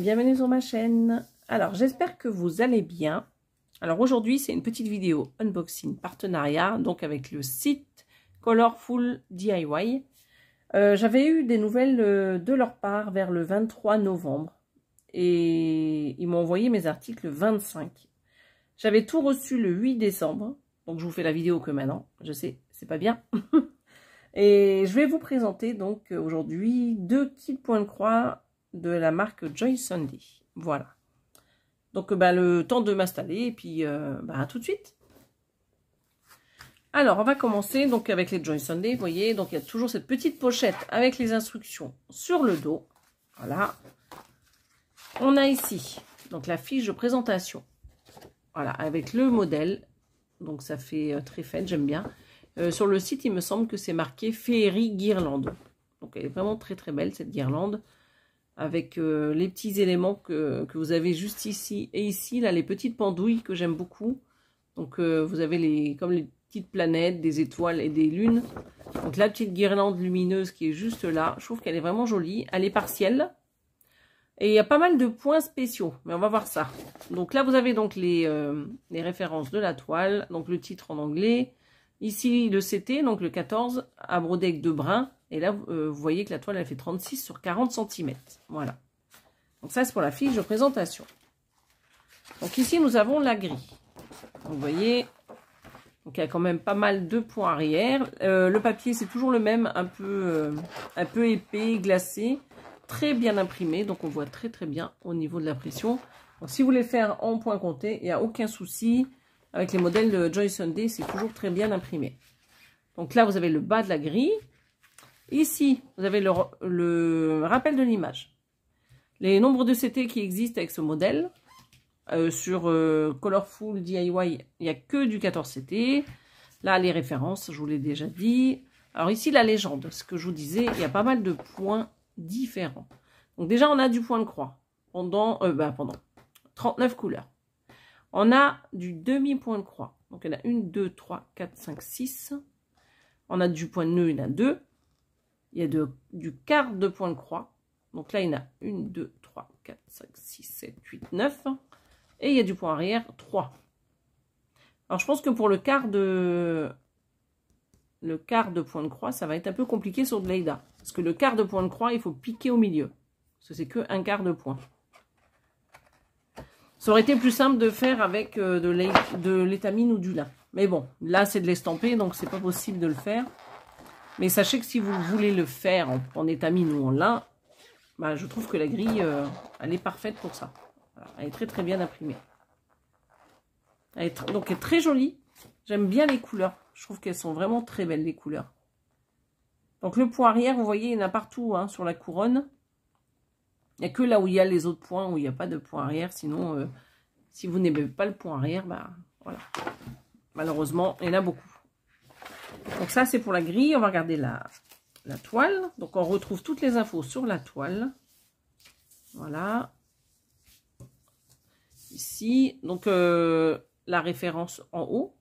bienvenue sur ma chaîne. Alors j'espère que vous allez bien. Alors aujourd'hui c'est une petite vidéo unboxing partenariat donc avec le site Colorful DIY. J'avais eu des nouvelles de leur part vers le 23 novembre et ils m'ont envoyé mes articles le 25. J'avais tout reçu le 8 décembre, donc je vous fais la vidéo que maintenant, je sais, c'est pas bien. Et je vais vous présenter donc aujourd'hui 2 kits points de croix de la marque Joy Sunday. Voilà. Donc le temps de m'installer et puis à tout de suite. Alors on va commencer donc avec les Joy Sunday. Vous voyez, donc il y a toujours cette petite pochette avec les instructions sur le dos. Voilà. On a ici donc la fiche de présentation. Voilà, avec le modèle. Donc ça fait très fête, j'aime bien. Sur le site, il me semble que c'est marqué Féerie Guirlande. Donc elle est vraiment très très belle cette guirlande. Avec les petits éléments que vous avez juste ici et ici. Là, les petites pendouilles que j'aime beaucoup. Donc vous avez comme les petites planètes, des étoiles et des lunes. Donc la petite guirlande lumineuse qui est juste là. Je trouve qu'elle est vraiment jolie. Elle est partielle. Et il y a pas mal de points spéciaux. Mais on va voir ça. Donc là, vous avez donc les références de la toile. Donc le titre en anglais. Ici, le CT, donc le 14, à broder avec 2 brins. Et là, vous voyez que la toile, elle fait 36 sur 40 cm. Voilà. Donc ça, c'est pour la fiche de présentation. Donc ici, nous avons la grille. Donc, vous voyez, donc il y a quand même pas mal de points arrière. Le papier, c'est toujours le même, un peu épais, glacé. Très bien imprimé. Donc on voit très très bien au niveau de l'impression. Donc si vous voulez faire en point compté, il n'y a aucun souci. Avec les modèles de Joy Sunday, c'est toujours très bien imprimé. Donc là, vous avez le bas de la grille. Ici, vous avez le rappel de l'image. Les nombres de CT qui existent avec ce modèle. Sur Colorful DIY, il n'y a que du 14 CT. Là, les références, je vous l'ai déjà dit. Alors ici, la légende. Ce que je vous disais, il y a pas mal de points différents. Donc déjà, on a du point de croix pendant 39 couleurs. On a du demi-point de croix. Donc, il y en a 1, 2, 3, 4, 5, 6. On a du point de nœud, il y en a 2. Il y a du quart de point de croix. Donc là, il y en a 1, 2, 3, 4, 5, 6, 7, 8, 9. Et il y a du point arrière, 3. Alors, je pense que pour le quart de point de croix, ça va être un peu compliqué sur de l'Aida. Parce que le quart de point de croix, il faut piquer au milieu. Parce que c'est que un quart de point. Ça aurait été plus simple de faire avec de l'étamine ou du lin. Mais bon, là c'est de l'estamper, donc c'est pas possible de le faire. Mais sachez que si vous voulez le faire en étamine ou en lin, je trouve que la grille, elle est parfaite pour ça. Voilà, elle est très très bien imprimée. Elle est très jolie. J'aime bien les couleurs. Je trouve qu'elles sont vraiment très belles les couleurs. Donc le point arrière, vous voyez, il y en a partout sur la couronne. Il n'y a que là où il y a les autres points, où il n'y a pas de point arrière. Sinon, si vous n'aimez pas le point arrière, voilà. Malheureusement, il y en a beaucoup. Donc ça, c'est pour la grille. On va regarder la toile. Donc on retrouve toutes les infos sur la toile. Voilà. Ici, donc la référence en haut.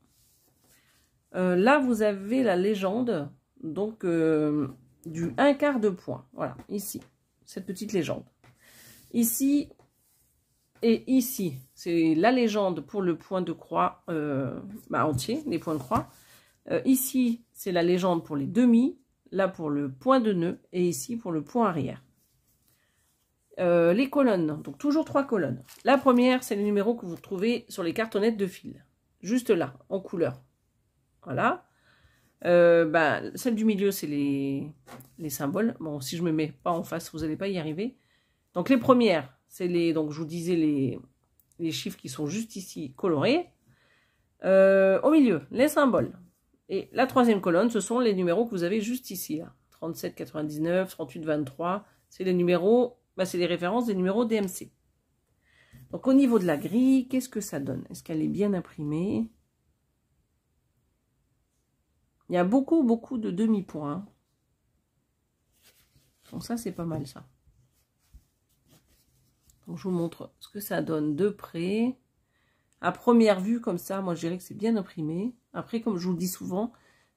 Là, vous avez la légende, donc du 1/4 de point. Voilà, ici, cette petite légende. Ici et ici, c'est la légende pour le point de croix entier, les points de croix. Ici, c'est la légende pour les demi, là pour le point de nœud, et ici pour le point arrière. Les colonnes, donc toujours 3 colonnes. La première, c'est les numéros que vous trouvez sur les cartonnettes de fil. Juste là, en couleur. Voilà. Celle du milieu, c'est les symboles. Bon, si je me mets pas en face, vous n'allez pas y arriver. Donc les premières, c'est donc je vous disais les chiffres qui sont juste ici colorés. Au milieu, les symboles. Et la troisième colonne, ce sont les numéros que vous avez juste ici. Là. 37, 99, 38, 23. C'est les numéros, c'est les références des numéros DMC. Donc au niveau de la grille, qu'est-ce que ça donne? Est-ce qu'elle est bien imprimée? Il y a beaucoup, beaucoup de demi-points. Donc ça, c'est pas mal ça. Donc, je vous montre ce que ça donne de près. À première vue, comme ça, moi, je dirais que c'est bien imprimé. Après, comme je vous le dis souvent,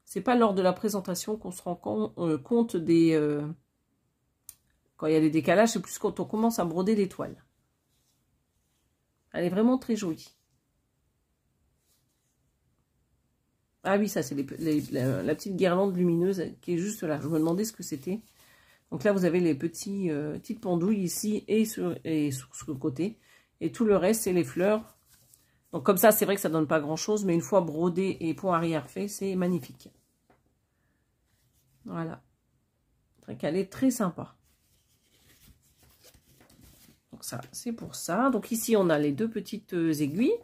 c'est pas lors de la présentation qu'on se rend compte des... quand il y a des décalages, c'est plus quand on commence à broder les toiles. Elle est vraiment très jolie. Ah oui, ça c'est la petite guirlande lumineuse qui est juste là. Je me demandais ce que c'était. Donc là, vous avez les petites pendouilles ici et sur ce côté. Et tout le reste, c'est les fleurs. Donc comme ça, c'est vrai que ça donne pas grand-chose. Mais une fois brodé et point arrière fait, c'est magnifique. Voilà. Elle est très sympa. Donc ça, c'est pour ça. Donc ici, on a les deux petites aiguilles.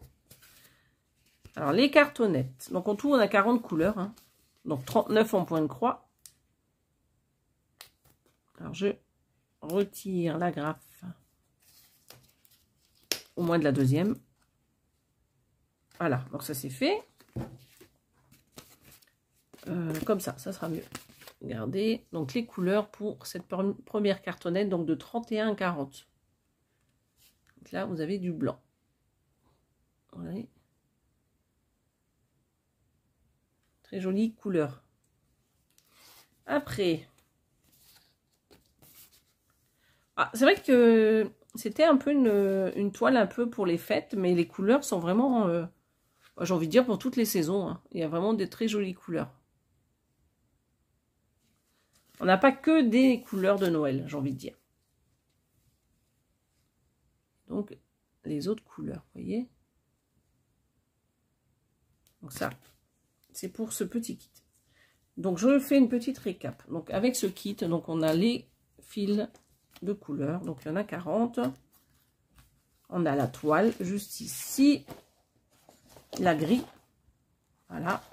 Alors, les cartonnettes. Donc en tout, on a 40 couleurs. Hein. Donc 39 en point de croix. Alors, je retire l'agrafe au moins de la deuxième. Voilà, donc ça c'est fait. Comme ça sera mieux. Regardez, donc les couleurs pour cette première cartonnette, donc de 31 à 40. Donc là, vous avez du blanc. Ouais. Très jolie couleur. Après... Ah, c'est vrai que c'était un peu une toile un peu pour les fêtes, mais les couleurs sont vraiment, j'ai envie de dire, pour toutes les saisons. Hein. Il y a vraiment des très jolies couleurs. On n'a pas que des couleurs de Noël, j'ai envie de dire. Donc, les autres couleurs, vous voyez. Donc ça, c'est pour ce petit kit. Donc, je fais une petite récap. Donc, avec ce kit, donc on a les fils de couleurs, donc il y en a 40. On a la toile juste ici, la grille, voilà,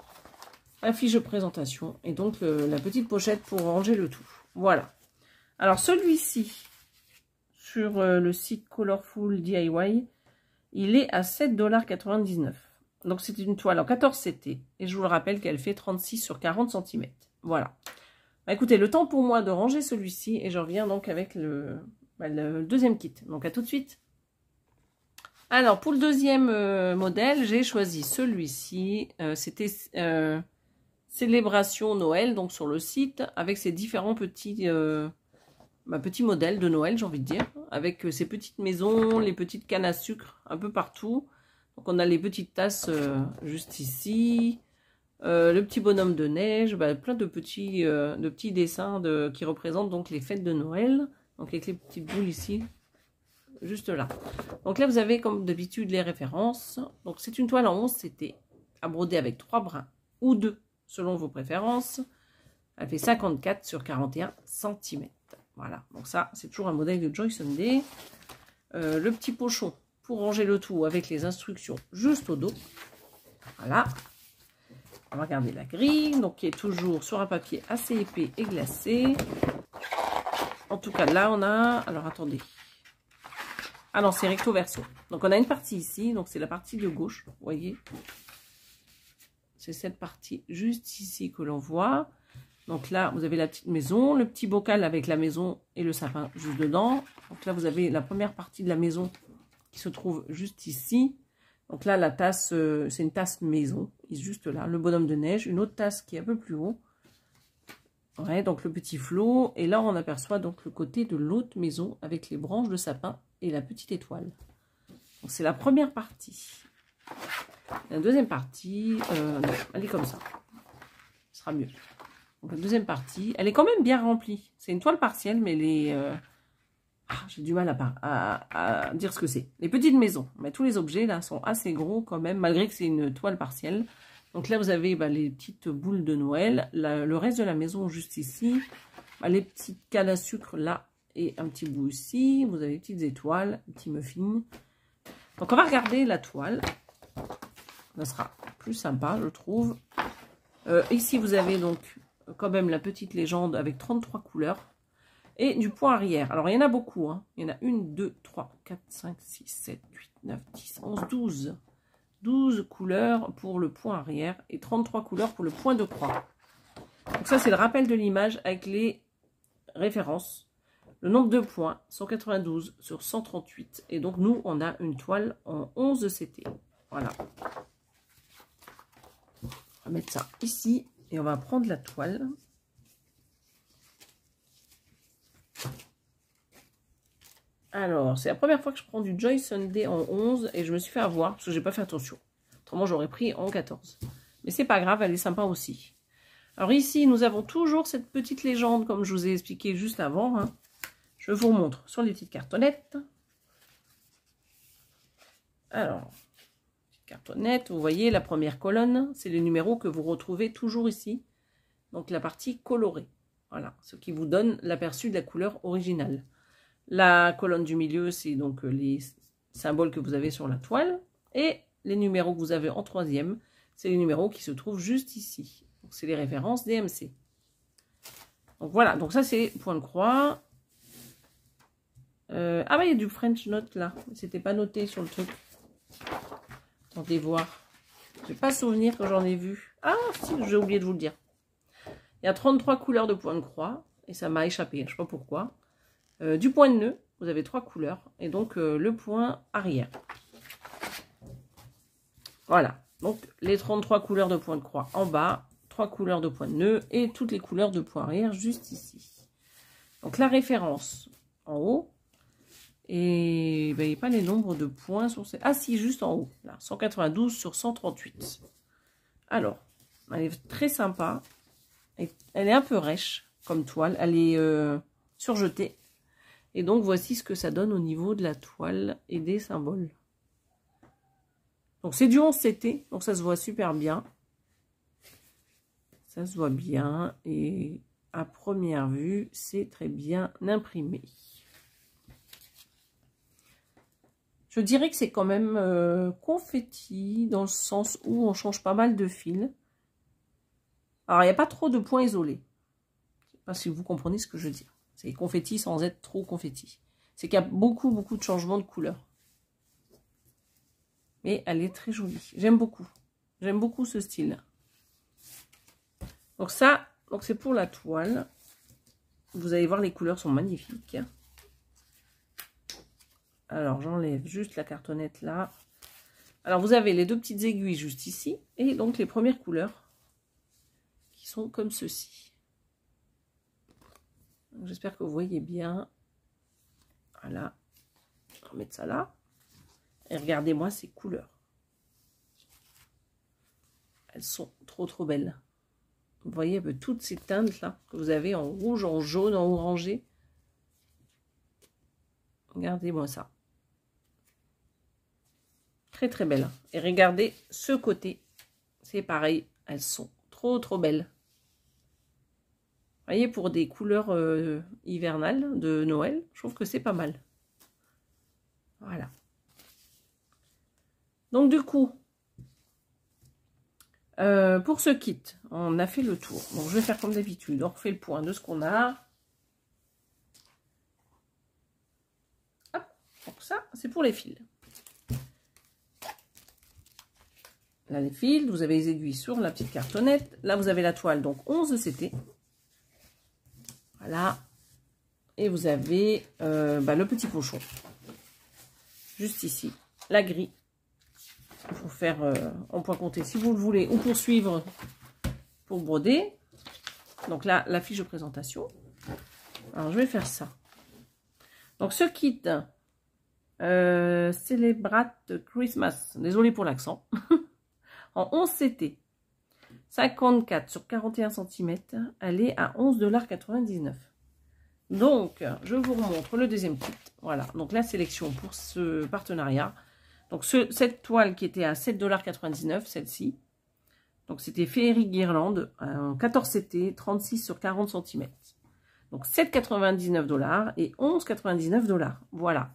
la fiche de présentation et donc la petite pochette pour ranger le tout. Voilà. Alors celui-ci sur le site Colorful DIY, il est à 7,99 $. Donc c'est une toile en 14 CT et je vous le rappelle qu'elle fait 36 sur 40 cm. Voilà. Bah, écoutez, le temps pour moi de ranger celui-ci et je reviens donc avec le deuxième kit. Donc à tout de suite. Alors pour le deuxième modèle, j'ai choisi celui-ci. C'était Célébration Noël, donc sur le site, avec ces différents petits modèles de Noël, j'ai envie de dire. Avec ces petites maisons, les petites cannes à sucre un peu partout. Donc on a les petites tasses juste ici. Le petit bonhomme de neige, plein de petits dessins qui représentent donc les fêtes de Noël. Donc avec les petites boules ici, juste là. Donc là vous avez comme d'habitude les références. Donc c'est une toile en 11 CT, à broder avec 3 brins ou 2 selon vos préférences. Elle fait 54 sur 41 cm. Voilà, donc ça c'est toujours un modèle de Joy Sunday. Le petit pochon pour ranger le tout avec les instructions juste au dos. Voilà. On va regarder la grille, donc qui est toujours sur un papier assez épais et glacé. En tout cas, là, on a... Alors, attendez. Ah non, c'est recto verso. Donc, on a une partie ici, donc c'est la partie de gauche, vous voyez. C'est cette partie juste ici que l'on voit. Donc là, vous avez la petite maison, le petit bocal avec la maison et le sapin juste dedans. Donc là, vous avez la première partie de la maison qui se trouve juste ici. Donc là, la tasse, c'est une tasse maison, juste là. Le bonhomme de neige, une autre tasse qui est un peu plus haut. Ouais, donc le petit flot. Et là, on aperçoit donc le côté de l'autre maison avec les branches de sapin et la petite étoile. Donc c'est la première partie. La deuxième partie, non, elle est comme ça. Ce sera mieux. Donc la deuxième partie, elle est quand même bien remplie. C'est une toile partielle, mais elle est... j'ai du mal à dire ce que c'est. Les petites maisons. Mais tous les objets là sont assez gros quand même, malgré que c'est une toile partielle. Donc là, vous avez les petites boules de Noël. Le reste de la maison juste ici. Les petites cannes à sucre là et un petit bout ici. Vous avez les petites étoiles, les petits muffins. Donc on va regarder la toile. Ça sera plus sympa, je trouve. Ici, vous avez donc quand même la petite légende avec 33 couleurs. Et du point arrière. Alors, il y en a beaucoup. Hein. Il y en a 1, 2, 3, 4, 5, 6, 7, 8, 9, 10, 11, 12. 12 couleurs pour le point arrière et 33 couleurs pour le point de croix. Donc ça, c'est le rappel de l'image avec les références. Le nombre de points, 192 sur 138. Et donc, nous, on a une toile en 11 CT. Voilà. On va mettre ça ici et on va prendre la toile. Alors, c'est la première fois que je prends du Joy Sunday en 11 et je me suis fait avoir parce que j'ai pas fait attention. Autrement, j'aurais pris en 14. Mais c'est pas grave, elle est sympa aussi. Alors ici, nous avons toujours cette petite légende, comme je vous ai expliqué juste avant. Hein. Je vous montre sur les petites cartonnettes. Alors, petite cartonnette, vous voyez, la première colonne, c'est les numéros que vous retrouvez toujours ici. Donc la partie colorée. Voilà, ce qui vous donne l'aperçu de la couleur originale. La colonne du milieu, c'est donc les symboles que vous avez sur la toile. Et les numéros que vous avez en troisième, c'est les numéros qui se trouvent juste ici. Donc c'est les références DMC. Donc voilà, donc ça c'est point de croix. Ah bah il y a du French Note là. C'était pas noté sur le truc. Attendez voir. Je n'ai pas souvenir que j'en ai vu. Ah si, j'ai oublié de vous le dire. Il y a 33 couleurs de point de croix. Et ça m'a échappé, je ne sais pas pourquoi. Du point de nœud, vous avez 3 couleurs. Et donc le point arrière. Voilà. Donc les 33 couleurs de point de croix en bas. 3 couleurs de point de nœud. Et toutes les couleurs de point arrière juste ici. Donc la référence en haut. Et ben, il n'y a pas les nombres de points sur ces... Ah si, juste en haut. Là, 192 sur 138. Alors, elle est très sympa. Elle est un peu rêche comme toile. Elle est surjetée. Et donc, voici ce que ça donne au niveau de la toile et des symboles. Donc, c'est du 11 CT. Donc, ça se voit super bien. Ça se voit bien. Et à première vue, c'est très bien imprimé. Je dirais que c'est quand même confetti, dans le sens où on change pas mal de fils. Alors, il n'y a pas trop de points isolés. Je ne sais pas si vous comprenez ce que je veux dire. C'est confetti sans être trop confetti. C'est qu'il y a beaucoup, beaucoup de changements de couleur. Mais elle est très jolie. J'aime beaucoup. J'aime beaucoup ce style. Donc ça, c'est pour la toile. Vous allez voir, les couleurs sont magnifiques. Alors, j'enlève juste la cartonnette là. Alors, vous avez les deux petites aiguilles juste ici. Et donc, les premières couleurs qui sont comme ceci. J'espère que vous voyez bien. Voilà. On va mettre ça là. Et regardez-moi ces couleurs. Elles sont trop, trop belles. Vous voyez un peu toutes ces teintes là que vous avez en rouge, en jaune, en orangé. Regardez-moi ça. Très très belle. Et regardez ce côté. C'est pareil. Elles sont trop trop belles. Vous voyez, pour des couleurs hivernales de Noël, je trouve que c'est pas mal. Voilà. Donc du coup, pour ce kit, on a fait le tour. Donc je vais faire comme d'habitude. On refait le point de ce qu'on a. Hop, donc ça, c'est pour les fils. Là, les fils, vous avez les aiguilles sur la petite cartonnette. Là, vous avez la toile, donc 11 CT. Voilà. Et vous avez le petit pochon. Juste ici. La grille. Pour faire en point compté si vous le voulez. Ou pour suivre, pour broder. Donc là, la fiche de présentation. Alors, je vais faire ça. Donc, ce kit, Celebrate Christmas. Désolée pour l'accent. En 11 CT, 54 sur 41 cm, elle est à 11,99 $. Donc, je vous remontre le deuxième kit. Voilà, donc la sélection pour ce partenariat. Donc, cette toile qui était à 7,99 $, celle-ci. Donc, c'était Féerique Guirlande, 14 CT, 36 sur 40 cm. Donc, 7,99 $ et 11,99 $. Voilà.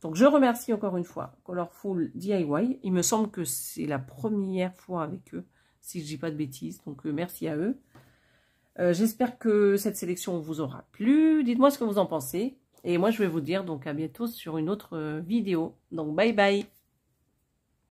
Donc, je remercie encore une fois Colorful DIY. Il me semble que c'est la première fois avec eux, si je ne dis pas de bêtises. Donc, merci à eux. J'espère que cette sélection vous aura plu. Dites-moi ce que vous en pensez. Et moi, je vais vous dire donc à bientôt sur une autre vidéo. Donc, bye bye.